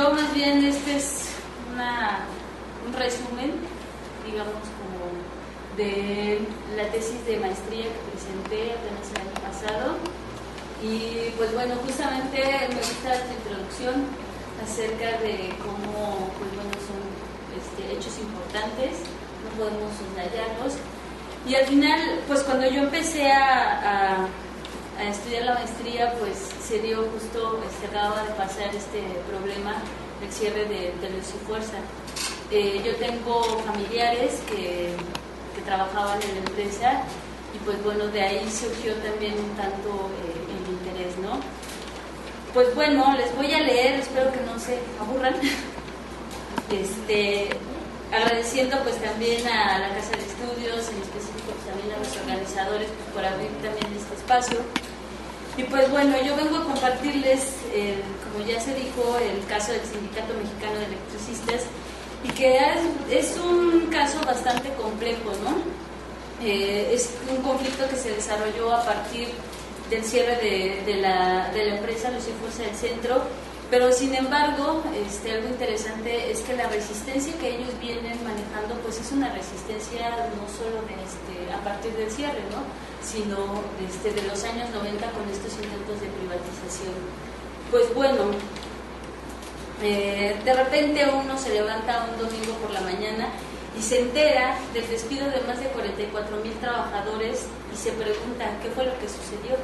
yo más bien este es un resumen, digamos, como de la tesis de maestría que presenté apenas el año pasado. Y pues bueno, justamente me gusta esta introducción acerca de cómo pues bueno, son hechos importantes, no podemos soslayarlos. Y al final, pues cuando yo empecé a estudiar la maestría, pues se dio justo, acababa de pasar este problema del cierre de Luz y Fuerza. Yo tengo familiares que trabajaban en la empresa y pues bueno, de ahí surgió también un tanto el interés, ¿no? Pues bueno, les voy a leer, espero que no se aburran. Agradeciendo pues también a la Casa de Estudios, en específico pues, también a los organizadores pues, por abrir también este espacio. Y pues bueno, yo vengo a compartirles, como ya se dijo, el caso del Sindicato Mexicano de Electricistas, y que es un caso bastante complejo, ¿no? Es un conflicto que se desarrolló a partir del cierre de la empresa Luz y Fuerza del Centro, pero sin embargo, algo interesante es que la resistencia que ellos vienen manejando, pues es una resistencia no solo a partir del cierre, ¿no? Sino de los años 90 con estos intentos de privatización. Pues bueno, de repente uno se levanta un domingo por la mañana y se entera del despido de más de 44,000 trabajadores y se pregunta qué fue lo que sucedió.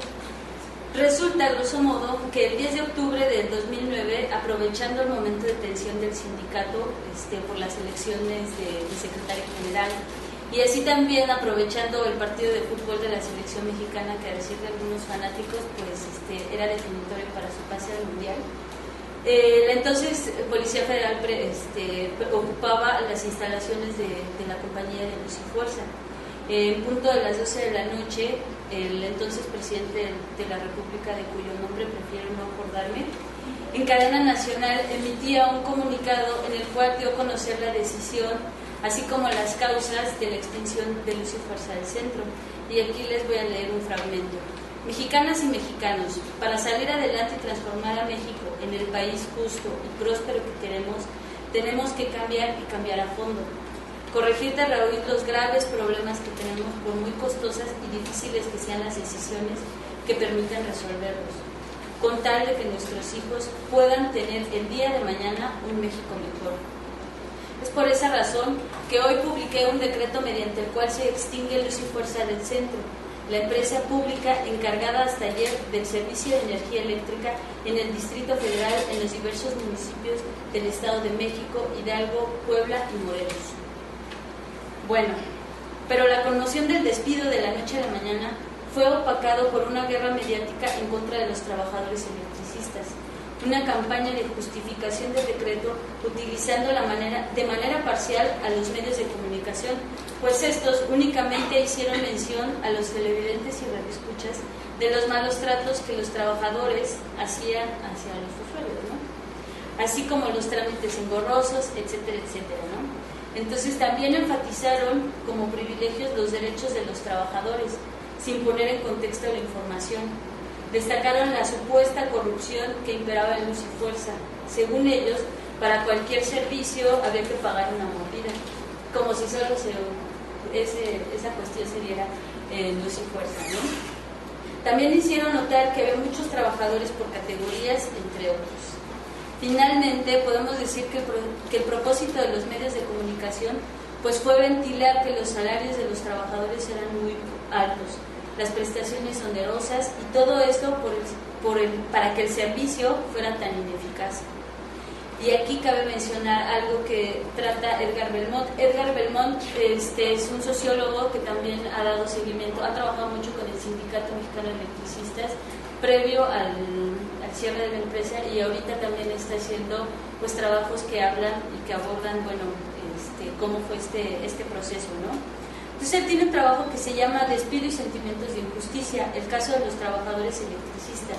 Resulta, grosso modo, que el 10 de octubre del 2009, aprovechando el momento de tensión del sindicato por las elecciones de secretario general, y así también aprovechando el partido de fútbol de la selección mexicana, que a decir de algunos fanáticos, pues era definitorio para su pase al Mundial, la entonces Policía Federal ocupaba las instalaciones de la compañía de Luz y Fuerza. En punto de las 12 de la noche, el entonces presidente de la República, de cuyo nombre prefiero no acordarme, en cadena nacional emitía un comunicado en el cual dio a conocer la decisión, así como las causas de la extinción de Luz y Fuerza del Centro. Y aquí les voy a leer un fragmento. Mexicanas y mexicanos, para salir adelante y transformar a México en el país justo y próspero que queremos, tenemos que cambiar y cambiar a fondo. Corregir de raíz los graves problemas que tenemos, por muy costosas y difíciles que sean las decisiones que permitan resolverlos, con tal de que nuestros hijos puedan tener el día de mañana un México mejor. Es por esa razón que hoy publiqué un decreto mediante el cual se extingue Luz y Fuerza del Centro, la empresa pública encargada hasta ayer del servicio de energía eléctrica en el Distrito Federal, en los diversos municipios del Estado de México, Hidalgo, Puebla y Morelos. Bueno, pero la conmoción del despido de la noche a la mañana fue opacado por una guerra mediática en contra de los trabajadores electricistas, una campaña de justificación del decreto utilizando de manera parcial a los medios de comunicación, pues estos únicamente hicieron mención a los televidentes y radioescuchas de los malos tratos que los trabajadores hacían hacia los usuarios, ¿no? Así como los trámites engorrosos, etcétera, etcétera, ¿no? Entonces también enfatizaron como privilegios los derechos de los trabajadores, sin poner en contexto la información. Destacaron la supuesta corrupción que imperaba en Luz y Fuerza. Según ellos, para cualquier servicio había que pagar una mordida, como si solo esa cuestión se diera en Luz y Fuerza, ¿no? También hicieron notar que había muchos trabajadores por categorías, entre otros. Finalmente, podemos decir que el propósito de los medios de comunicación pues fue ventilar que los salarios de los trabajadores eran muy altos, las prestaciones onerosas y todo esto para que el servicio fuera tan ineficaz. Y aquí cabe mencionar algo que trata Edgar Belmont. Edgar Belmont es un sociólogo que también ha dado seguimiento, ha trabajado mucho con el Sindicato Mexicano de Electricistas previo al cierre de la empresa, y ahorita también está haciendo pues trabajos que hablan y que abordan cómo fue este proceso, ¿no? Entonces él tiene un trabajo que se llama Despido y sentimientos de injusticia, el caso de los trabajadores electricistas,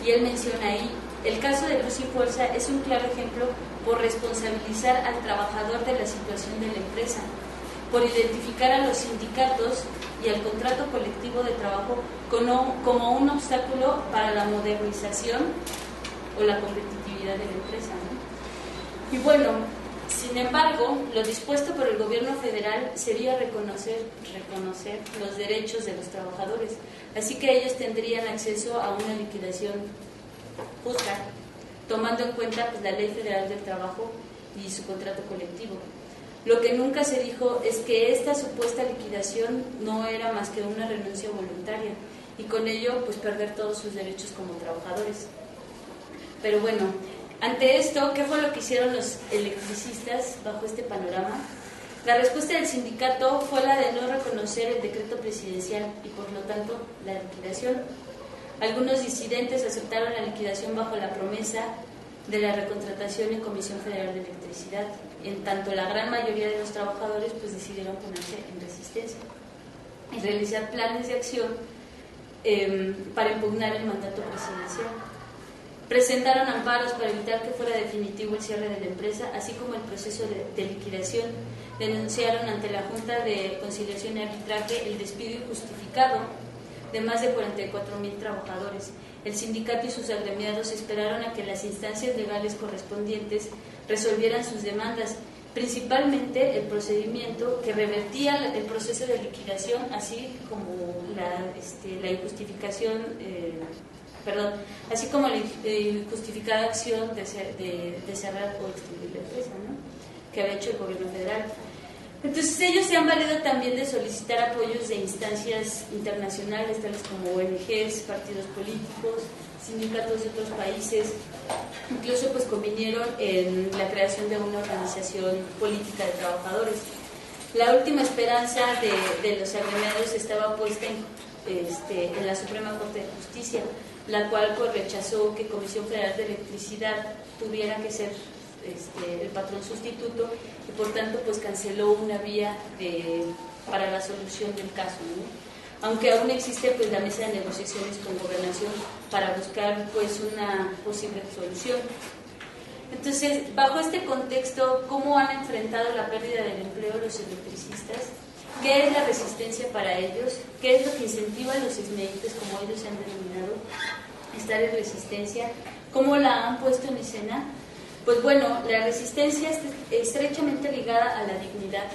y él menciona ahí: el caso de Luz y Fuerza es un claro ejemplo por responsabilizar al trabajador de la situación de la empresa, por identificar a los sindicatos y al contrato colectivo de trabajo como un obstáculo para la modernización o la competitividad de la empresa, ¿no? Y bueno, sin embargo, lo dispuesto por el gobierno federal sería reconocer los derechos de los trabajadores, así que ellos tendrían acceso a una liquidación justa, tomando en cuenta pues, la Ley Federal del Trabajo y su contrato colectivo. Lo que nunca se dijo es que esta supuesta liquidación no era más que una renuncia voluntaria y con ello pues perder todos sus derechos como trabajadores. Pero bueno, ante esto, ¿qué fue lo que hicieron los electricistas bajo este panorama? La respuesta del sindicato fue la de no reconocer el decreto presidencial y por lo tanto la liquidación. Algunos disidentes aceptaron la liquidación bajo la promesa de la recontratación en Comisión Federal de Electricidad. En tanto, la gran mayoría de los trabajadores pues decidieron ponerse en resistencia y realizar planes de acción para impugnar el mandato presidencial. Presentaron amparos para evitar que fuera definitivo el cierre de la empresa, así como el proceso de liquidación. Denunciaron ante la Junta de Conciliación y Arbitraje el despido injustificado de más de 44,000 trabajadores. El sindicato y sus agremiados esperaron a que las instancias legales correspondientes resolvieran sus demandas, principalmente el procedimiento que revertía el proceso de liquidación, así como la injustificación, así como la injustificada acción de cerrar o extinguir la empresa, ¿no?, que había hecho el gobierno federal. Entonces ellos se han valido también de solicitar apoyos de instancias internacionales, tales como ONGs, partidos políticos, sindicatos de otros países, incluso pues convinieron en la creación de una organización política de trabajadores. La última esperanza de los agremiados estaba puesta en la Suprema Corte de Justicia, la cual pues rechazó que Comisión Federal de Electricidad tuviera que ser el patrón sustituto y por tanto pues canceló una vía para la solución del caso, ¿no? Aunque aún existe pues la mesa de negociaciones con Gobernación para buscar pues una posible solución. Entonces, bajo este contexto, ¿cómo han enfrentado la pérdida del empleo los electricistas? ¿Qué es la resistencia para ellos? ¿Qué es lo que incentiva a los SMEITES, como ellos se han denominado, estar en resistencia? ¿Cómo la han puesto en escena? Pues bueno, la resistencia es estrechamente ligada a la dignidad.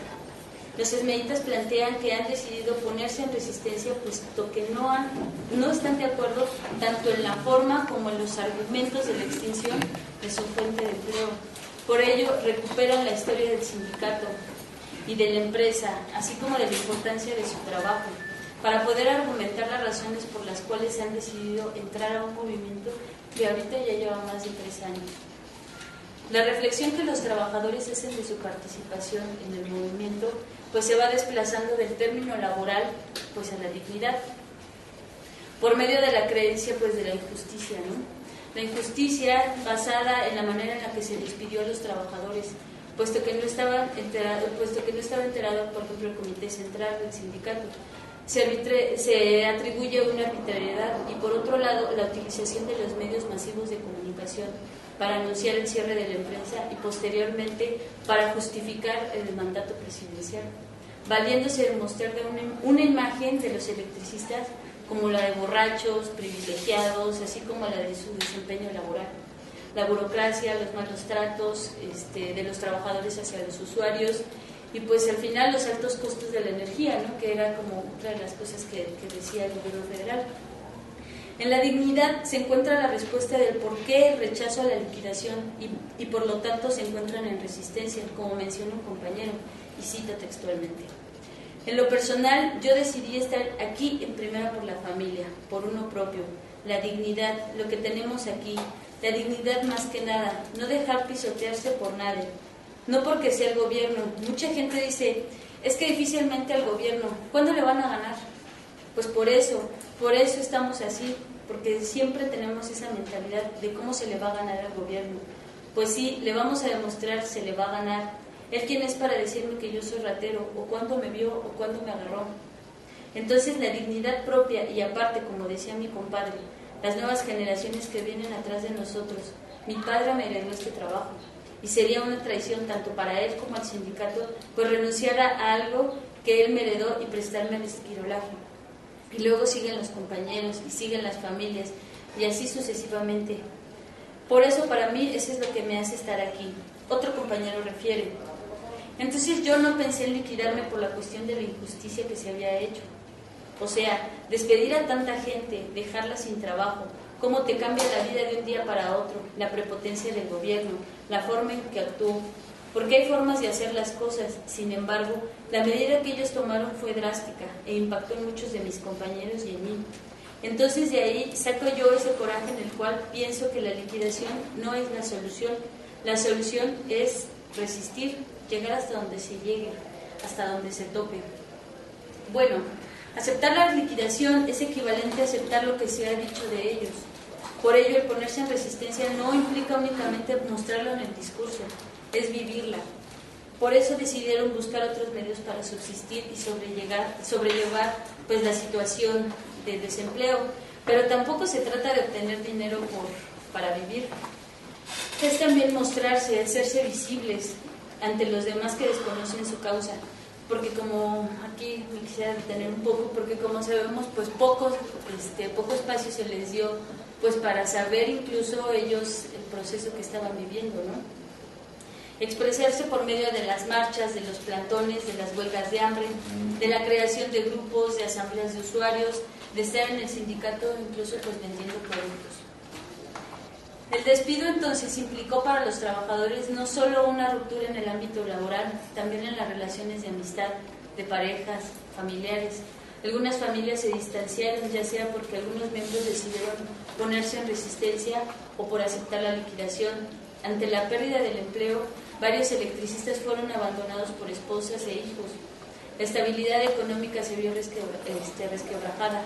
Los esmeitas plantean que han decidido ponerse en resistencia puesto que no están de acuerdo tanto en la forma como en los argumentos de la extinción de su fuente de empleo. Por ello, recuperan la historia del sindicato y de la empresa, así como de la importancia de su trabajo, para poder argumentar las razones por las cuales han decidido entrar a un movimiento que ahorita ya lleva más de 3 años. La reflexión que los trabajadores hacen de su participación en el movimiento pues se va desplazando del término laboral pues a la dignidad por medio de la creencia pues de la injusticia, ¿no? La injusticia basada en la manera en la que se despidió a los trabajadores, puesto que no estaba enterado, por ejemplo, el Comité Central del sindicato. Se atribuye una arbitrariedad y por otro lado la utilización de los medios masivos de comunicación para anunciar el cierre de la empresa y posteriormente para justificar el mandato presidencial, valiéndose de mostrar una imagen de los electricistas como la de borrachos, privilegiados, así como la de su desempeño laboral. La burocracia, los malos tratos de los trabajadores hacia los usuarios y pues al final los altos costos de la energía, ¿no?, que era como otra de las cosas que decía el gobierno federal. En la dignidad se encuentra la respuesta del por qué el rechazo a la liquidación y por lo tanto se encuentran en resistencia, como menciona un compañero, y cito textualmente. En lo personal, yo decidí estar aquí en primera por la familia, por uno propio, la dignidad, lo que tenemos aquí, la dignidad más que nada, no dejar pisotearse por nadie, no porque sea el gobierno. Mucha gente dice, es que difícilmente al gobierno, ¿cuándo le van a ganar? Pues por eso estamos así, porque siempre tenemos esa mentalidad de cómo se le va a ganar al gobierno. Pues sí, le vamos a demostrar, se le va a ganar. ¿Él quién es para decirme que yo soy ratero? ¿O cuándo me vio? ¿O cuándo me agarró? Entonces la dignidad propia y aparte, como decía mi compadre, las nuevas generaciones que vienen atrás de nosotros. Mi padre me heredó este trabajo y sería una traición tanto para él como al sindicato pues renunciar a algo que él me heredó y prestarme el esquirolaje. Y luego siguen los compañeros y siguen las familias y así sucesivamente. Por eso para mí eso es lo que me hace estar aquí. Otro compañero refiere: entonces yo no pensé en liquidarme por la cuestión de la injusticia que se había hecho. O sea, despedir a tanta gente, dejarla sin trabajo, cómo te cambia la vida de un día para otro, la prepotencia del gobierno, la forma en que actuó. Porque hay formas de hacer las cosas, sin embargo, la medida que ellos tomaron fue drástica e impactó en muchos de mis compañeros y en mí. Entonces de ahí saco yo ese coraje en el cual pienso que la liquidación no es la solución. La solución es resistir, llegar hasta donde se llegue, hasta donde se tope. Bueno, aceptar la liquidación es equivalente a aceptar lo que se ha dicho de ellos. Por ello, el ponerse en resistencia no implica únicamente mostrarlo en el discurso, es vivirla. Por eso decidieron buscar otros medios para subsistir y sobrellevar pues, la situación de desempleo. Pero tampoco se trata de obtener dinero para vivir. Es también mostrarse, hacerse visibles ante los demás que desconocen su causa. Porque como aquí me quisiera detener un poco, porque como sabemos, pues poco espacio se les dio pues para saber incluso ellos el proceso que estaban viviendo, ¿no? Expresarse por medio de las marchas, de los plantones, de las huelgas de hambre, de la creación de grupos, de asambleas de usuarios, de estar en el sindicato, incluso pues vendiendo productos. El despido entonces implicó para los trabajadores no solo una ruptura en el ámbito laboral, también en las relaciones de amistad, de parejas, familiares. Algunas familias se distanciaron, ya sea porque algunos miembros decidieron ponerse en resistencia o por aceptar la liquidación. Ante la pérdida del empleo, varios electricistas fueron abandonados por esposas e hijos. La estabilidad económica se vio resquebrajada.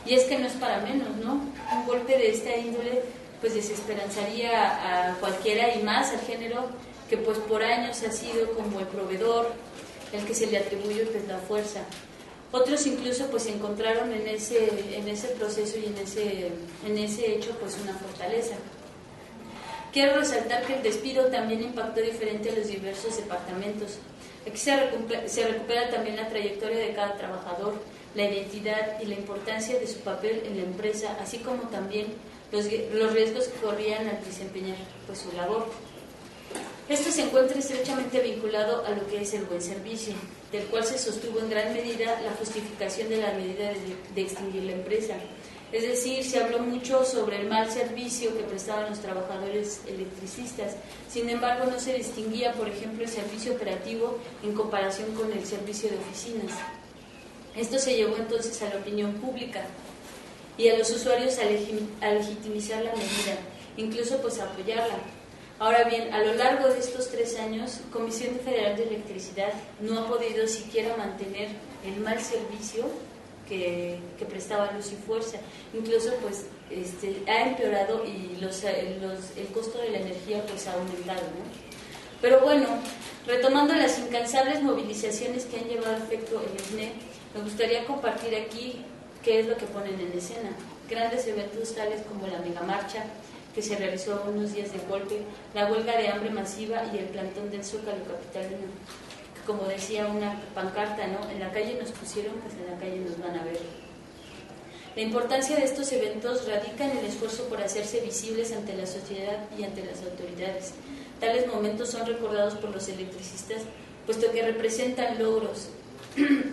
Y es que no es para menos, ¿no? Un golpe de esta índole pues desesperanzaría a cualquiera y más al género que pues por años ha sido como el proveedor, el que se le atribuye pues la fuerza. Otros incluso pues encontraron en ese proceso y en ese hecho pues una fortaleza. Quiero resaltar que el despido también impactó diferente a los diversos departamentos. Aquí se recupera también la trayectoria de cada trabajador, la identidad y la importancia de su papel en la empresa, así como también los riesgos que corrían al desempeñar pues, su labor. Esto se encuentra estrechamente vinculado a lo que es el buen servicio, del cual se sostuvo en gran medida la justificación de la medida de extinguir la empresa. Es decir, se habló mucho sobre el mal servicio que prestaban los trabajadores electricistas. Sin embargo, no se distinguía, por ejemplo, el servicio operativo en comparación con el servicio de oficinas. Esto se llevó entonces a la opinión pública y a los usuarios a legitimizar la medida, incluso pues a apoyarla. Ahora bien, a lo largo de estos 3 años, Comisión Federal de Electricidad no ha podido siquiera mantener el mal servicio que prestaba Luz y Fuerza. Incluso pues ha empeorado y el costo de la energía pues ha aumentado, ¿no? Pero bueno, retomando las incansables movilizaciones que han llevado a efecto el SME, me gustaría compartir aquí qué es lo que ponen en escena. Grandes eventos tales como la megamarcha que se realizó a unos días de golpe, la huelga de hambre masiva y el plantón del Zócalo capitalino. Como decía una pancarta, ¿no? En la calle nos pusieron, pues en la calle nos van a ver. La importancia de estos eventos radica en el esfuerzo por hacerse visibles ante la sociedad y ante las autoridades. Tales momentos son recordados por los electricistas, puesto que representan logros,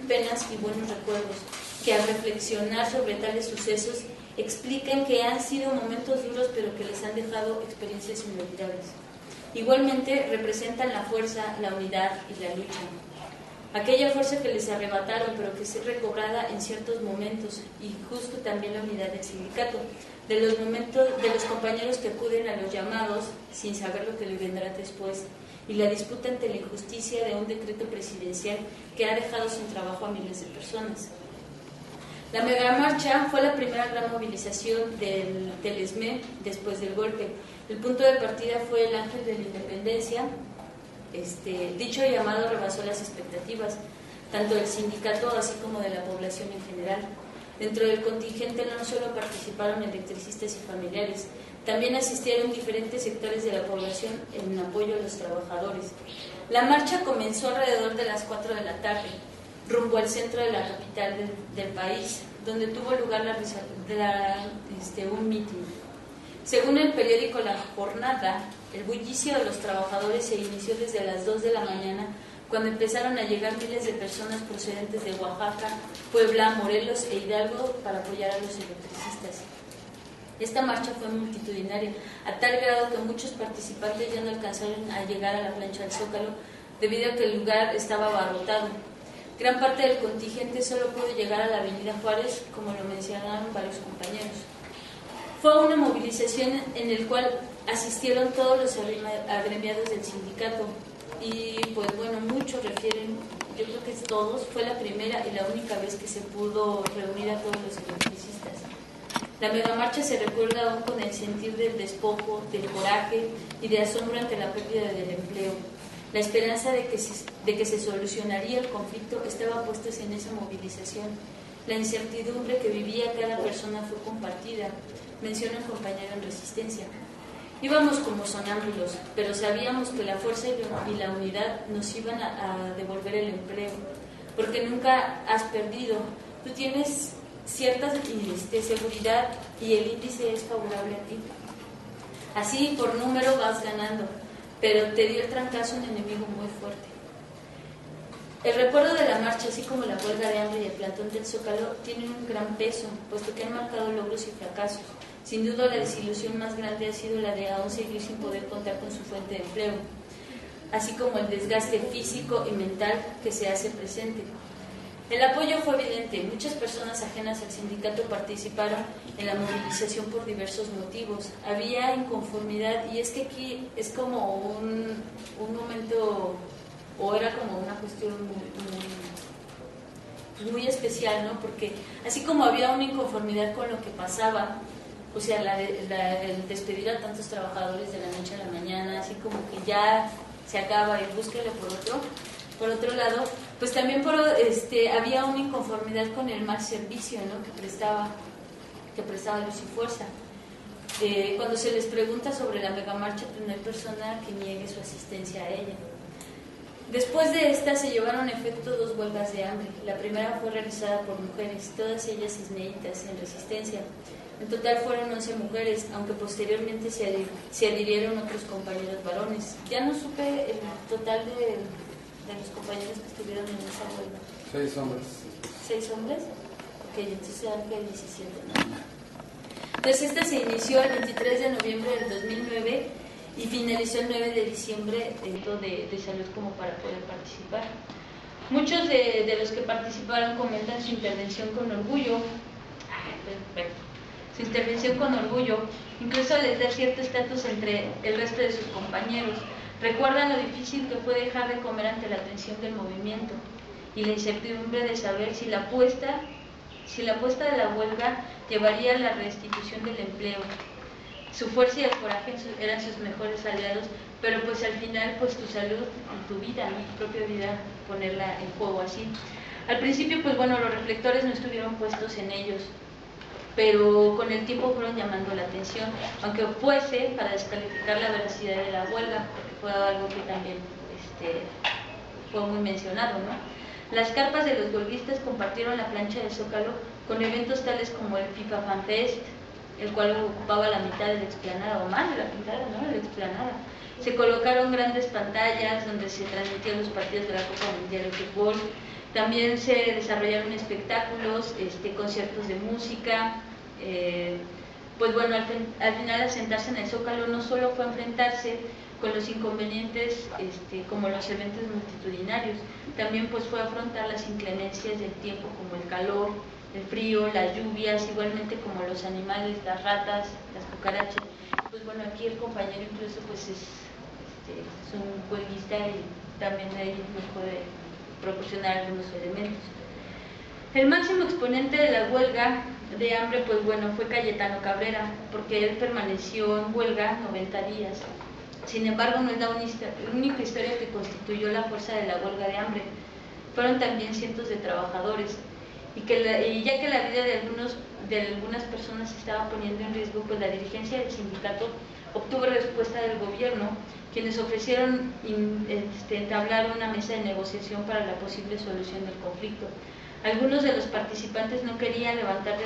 penas y buenos recuerdos, que al reflexionar sobre tales sucesos explican que han sido momentos duros, pero que les han dejado experiencias inolvidables. Igualmente representan la fuerza, la unidad y la lucha. Aquella fuerza que les arrebataron, pero que es recobrada en ciertos momentos, y justo también la unidad del sindicato, de los compañeros que acuden a los llamados sin saber lo que les vendrá después, y la disputa ante la injusticia de un decreto presidencial que ha dejado sin trabajo a miles de personas. La megamarcha fue la primera gran movilización del SME después del golpe. El punto de partida fue el Ángel de la Independencia. Dicho llamado rebasó las expectativas, tanto del sindicato así como de la población en general. Dentro del contingente no solo participaron electricistas y familiares, también asistieron diferentes sectores de la población en apoyo a los trabajadores. La marcha comenzó alrededor de las 4 de la tarde, rumbo al centro de la capital del país, donde tuvo lugar un mitin. Según el periódico La Jornada, el bullicio de los trabajadores se inició desde las 2 de la mañana, cuando empezaron a llegar miles de personas procedentes de Oaxaca, Puebla, Morelos e Hidalgo para apoyar a los electricistas. Esta marcha fue multitudinaria, a tal grado que muchos participantes ya no alcanzaron a llegar a la plancha del Zócalo, debido a que el lugar estaba abarrotado. Gran parte del contingente solo pudo llegar a la avenida Juárez, como lo mencionaron varios compañeros. Fue una movilización en la cual asistieron todos los agremiados del sindicato y pues bueno, muchos refieren, yo creo que todos, fue la primera y la única vez que se pudo reunir a todos los electricistas. La megamarcha se recuerda aún con el sentir del despojo, del coraje y de asombro ante la pérdida del empleo. La esperanza de que se solucionaría el conflicto estaba puesta en esa movilización. La incertidumbre que vivía cada persona fue compartida, menciona un compañero en Resistencia. Íbamos como sonámbulos, pero sabíamos que la fuerza y la unidad nos iban a devolver el empleo, porque nunca has perdido. Tú tienes cierta seguridad y el índice es favorable a ti. Así, por número vas ganando, pero te dio el trancazo un enemigo muy fuerte. El recuerdo de la marcha, así como la huelga de hambre y el plantón del Zócalo, tienen un gran peso, puesto que han marcado logros y fracasos. Sin duda, la desilusión más grande ha sido la de aún seguir sin poder contar con su fuente de empleo, así como el desgaste físico y mental que se hace presente. El apoyo fue evidente. Muchas personas ajenas al sindicato participaron en la movilización por diversos motivos. Había inconformidad, y es que aquí es como un momento, o era como una cuestión muy especial, ¿no? Porque así como había una inconformidad con lo que pasaba, o sea, el despedir a tantos trabajadores de la noche a la mañana, así como que ya se acaba y búsquele por otro lado, pues también había una inconformidad con el mal servicio, ¿no? que prestaba Luz y Fuerza. Cuando se les pregunta sobre la megamarcha, pues no hay persona que niegue su asistencia a ella. Después de esta se llevaron a efecto 2 huelgas de hambre. La primera fue realizada por mujeres, todas ellas cisneitas en Resistencia. En total fueron 11 mujeres, aunque posteriormente se adhirieron otros compañeros varones. Ya no supe el total de los compañeros que estuvieron en esa huelga. 6 hombres. ¿6 hombres? Ok, entonces eran que 17, ¿no? Entonces esta se inició el 23 de noviembre del 2009 y finalizó el 9 de diciembre dentro de salud como para poder participar. Muchos de los que participaron comentan su intervención con orgullo. Su intervención con orgullo, incluso les da cierto estatus entre el resto de sus compañeros. Recuerdan lo difícil que fue dejar de comer ante la tensión del movimiento y la incertidumbre de saber si la apuesta de la huelga llevaría a la restitución del empleo. Su fuerza y el coraje eran sus mejores aliados, pero pues al final pues tu salud y tu vida, ¿no? Tu propia vida, ponerla en juego así. Al principio pues bueno, los reflectores no estuvieron puestos en ellos, pero con el tiempo fueron llamando la atención, aunque fuese para descalificar la veracidad de la huelga, porque fue algo que también fue muy mencionado, ¿no? Las carpas de los huelguistas compartieron la plancha del Zócalo con eventos tales como el FIFA Fan Fest, el cual ocupaba la mitad de la explanada, o más de la mitad, ¿no? De la explanada. Se colocaron grandes pantallas donde se transmitían los partidos de la Copa Mundial de Fútbol. También se desarrollaron espectáculos, conciertos de música. Pues bueno, al final al sentarse en el Zócalo no solo fue enfrentarse con los inconvenientes como los eventos multitudinarios, también pues fue afrontar las inclemencias del tiempo como el calor, el frío, las lluvias, igualmente como los animales, las ratas, las cucarachas. Pues bueno, aquí el compañero incluso pues es un huelguista y también ahí nos puede proporcionar algunos elementos. El máximo exponente de la huelga de hambre, pues bueno, fue Cayetano Cabrera, porque él permaneció en huelga 90 días. Sin embargo, no es la única historia que constituyó la fuerza de la huelga de hambre. Fueron también cientos de trabajadores, y ya que la vida de algunas personas se estaba poniendo en riesgo, pues la dirigencia del sindicato obtuvo respuesta del gobierno, quienes ofrecieron entablar una mesa de negociación para la posible solución del conflicto. Algunos de los participantes no querían levantar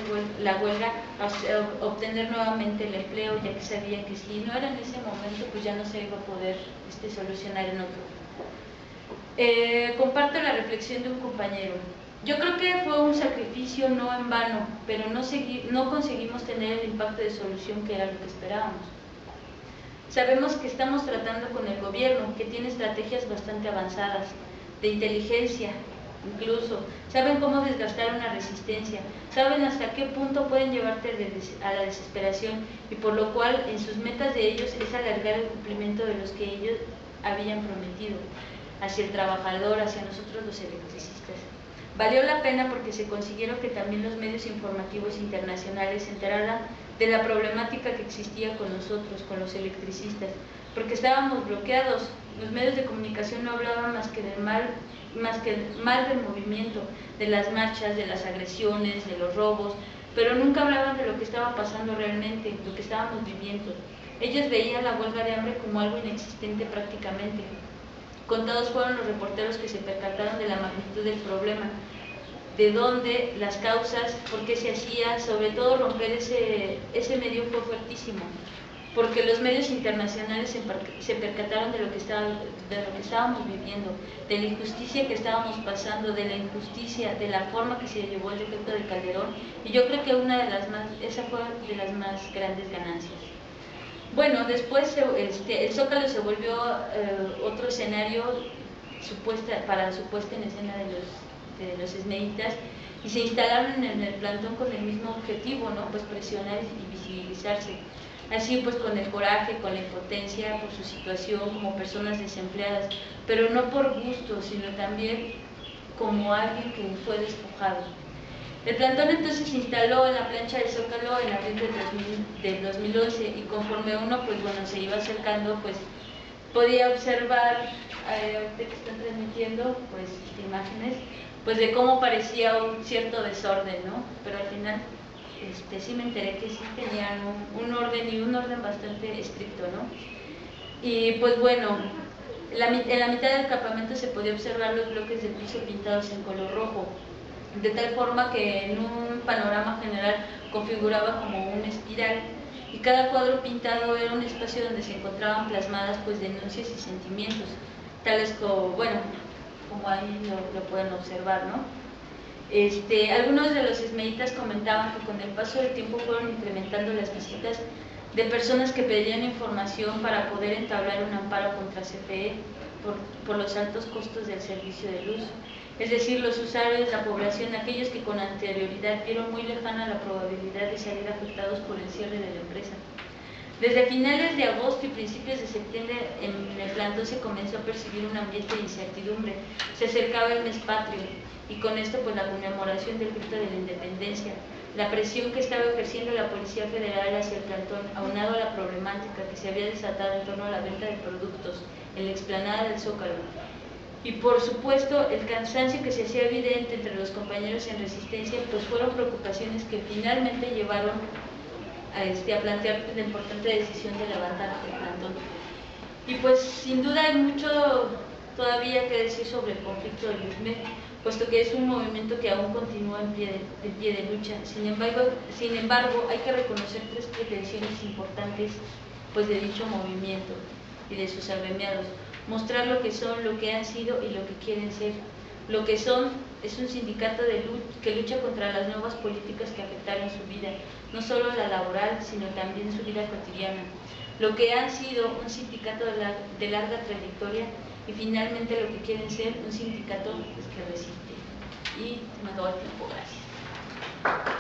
la huelga a obtener nuevamente el empleo, ya que sabían que si no era en ese momento, pues ya no se iba a poder solucionar en otro. Comparto la reflexión de un compañero. Yo creo que fue un sacrificio no en vano, pero no conseguimos tener el impacto de solución que era lo que esperábamos. Sabemos que estamos tratando con el gobierno, que tiene estrategias bastante avanzadas, de inteligencia, incluso saben cómo desgastar una resistencia, saben hasta qué punto pueden llevarte a la desesperación, y por lo cual en sus metas de ellos es alargar el cumplimiento de los que ellos habían prometido hacia el trabajador, hacia nosotros los electricistas. Valió la pena porque se consiguieron que también los medios informativos internacionales se enteraran de la problemática que existía con nosotros, con los electricistas, porque estábamos bloqueados. Los medios de comunicación no hablaban más que del mal del movimiento, de las marchas, de las agresiones, de los robos, pero nunca hablaban de lo que estaba pasando realmente, lo que estábamos viviendo. Ellos veían la huelga de hambre como algo inexistente prácticamente. Contados fueron los reporteros que se percataron de la magnitud del problema, de dónde, las causas, por qué se hacía, sobre todo romper ese medio fue fuertísimo, porque los medios internacionales se percataron de lo que estábamos viviendo, de la injusticia que estábamos pasando, de la injusticia, de la forma que se llevó el decreto de Calderón, y yo creo que esa fue de las más grandes ganancias. Bueno, después el Zócalo se volvió otro escenario para la supuesta en escena de los esmeitas, y se instalaron en el plantón con el mismo objetivo, ¿no? Pues presionar y visibilizarse. Así pues con el coraje, con la impotencia por su situación como personas desempleadas, pero no por gusto, sino también como alguien que fue despojado. El plantón entonces se instaló en la plancha del Zócalo en abril del 2011, y conforme uno pues bueno se iba acercando, pues podía observar, ahorita que están transmitiendo pues imágenes, pues de cómo parecía un cierto desorden, ¿no? Pero al final sí me enteré que sí tenían un orden, y un orden bastante estricto, ¿no? Y pues bueno, en la mitad del campamento se podía observar los bloques del piso pintados en color rojo, de tal forma que en un panorama general configuraba como una espiral, y cada cuadro pintado era un espacio donde se encontraban plasmadas pues denuncias y sentimientos, tales como, bueno, como ahí lo pueden observar, ¿no? Algunos de los esmeitas comentaban que con el paso del tiempo fueron incrementando las visitas de personas que pedían información para poder entablar un amparo contra CFE por los altos costos del servicio de luz. Es decir, los usuarios, la población, aquellos que con anterioridad vieron muy lejana la probabilidad de salir afectados por el cierre de la empresa. Desde finales de agosto y principios de septiembre en el plantón se comenzó a percibir un ambiente de incertidumbre. Se acercaba el mes patrio, y con esto pues la conmemoración del grito de la independencia, la presión que estaba ejerciendo la Policía Federal hacia el plantón, aunado a la problemática que se había desatado en torno a la venta de productos en la explanada del Zócalo, y por supuesto el cansancio que se hacía evidente entre los compañeros en resistencia, pues fueron preocupaciones que finalmente llevaron a plantear la importante decisión de levantar el plantón. Y pues sin duda hay mucho todavía que decir sobre el conflicto del USME, puesto que es un movimiento que aún continúa en pie de lucha. Sin embargo, hay que reconocer tres pretensiones importantes pues de dicho movimiento y de sus agremiados: mostrar lo que son, lo que han sido y lo que quieren ser. Lo que son es un sindicato que lucha contra las nuevas políticas que afectaron su vida, no solo la laboral, sino también su vida cotidiana. Lo que han sido un sindicato de larga trayectoria, y finalmente lo que quieren ser un sindicato pues, que resiste. Y me acabo el tiempo, gracias.